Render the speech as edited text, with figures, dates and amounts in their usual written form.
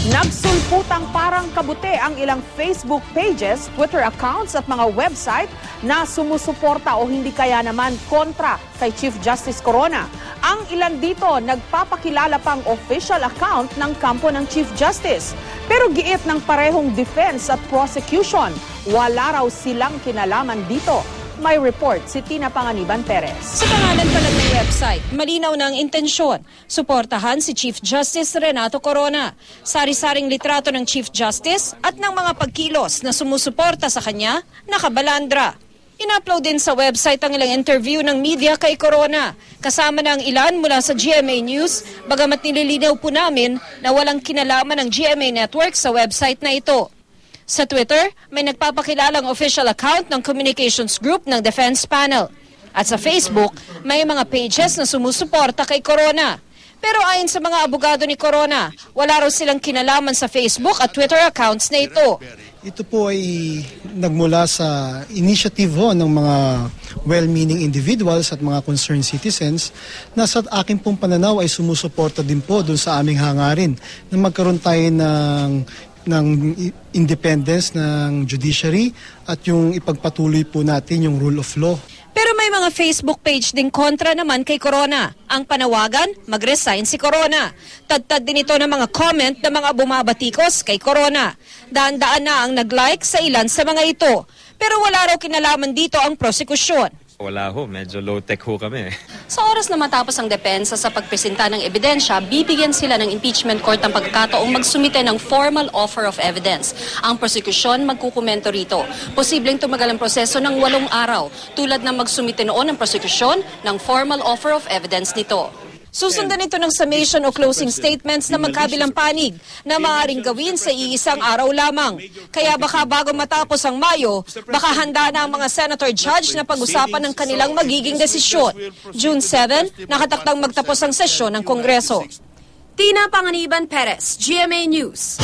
Nagsulputang parang kabute ang ilang Facebook pages, Twitter accounts at mga website na sumusuporta o hindi kaya naman kontra kay Chief Justice Corona. Ang ilan dito nagpapakilala pang official account ng kampo ng Chief Justice. Pero giit ng parehong defense at prosecution, wala raw silang kinalaman dito. May report si Tina Panganiban Perez. Sa pangalan pa lang ng website, malinaw na ang intensyon. Suportahan si Chief Justice Renato Corona. Sari-saring litrato ng Chief Justice at ng mga pagkilos na sumusuporta sa kanya, nakabalandra. In-upload din sa website ang ilang interview ng media kay Corona. Kasama na ang ilan mula sa GMA News, bagamat nililinaw po namin na walang kinalaman ng GMA Network sa website na ito. Sa Twitter, may nagpapakilalang official account ng Communications Group ng Defense Panel. At sa Facebook, may mga pages na sumusuporta kay Corona. Pero ayon sa mga abogado ni Corona, wala raw silang kinalaman sa Facebook at Twitter accounts na ito. Ito po ay nagmula sa initiative ng mga well-meaning individuals at mga concerned citizens na sa aking pong pananaw ay sumusuporta din po doon sa aming hangarin na magkaroon tayo ng independence ng judiciary at yung ipagpatuloy po natin yung rule of law. Pero may mga Facebook page ding kontra naman kay Corona. Ang panawagan, mag-resign si Corona. Tad-tad din ito ng mga comment ng mga bumabatikos kay Corona. Daan-daan na ang nag-like sa ilan sa mga ito. Pero wala raw kinalaman dito ang prosekusyon. Wala ho, medyo low-tech ho kami. Sa oras na matapos ang depensa sa pagpresenta ng ebidensya, bibigyan sila ng impeachment court ng pagkakataong magsumite ng formal offer of evidence. Ang prosekusyon magkukomento rito. Posibleng tumagal ang proseso ng 8 araw, tulad ng magsumite noon ng prosekusyon ng formal offer of evidence nito. Susundan ito ng summation o closing statements na magkabilang panig na maaaring gawin sa iisang araw lamang. Kaya baka bago matapos ang Mayo, baka handa na ang mga senator judge na pag-usapan ng kanilang magiging desisyon. June 7, nakatakdang magtapos ang sesyon ng Kongreso. Tina Panganiban Perez, GMA News.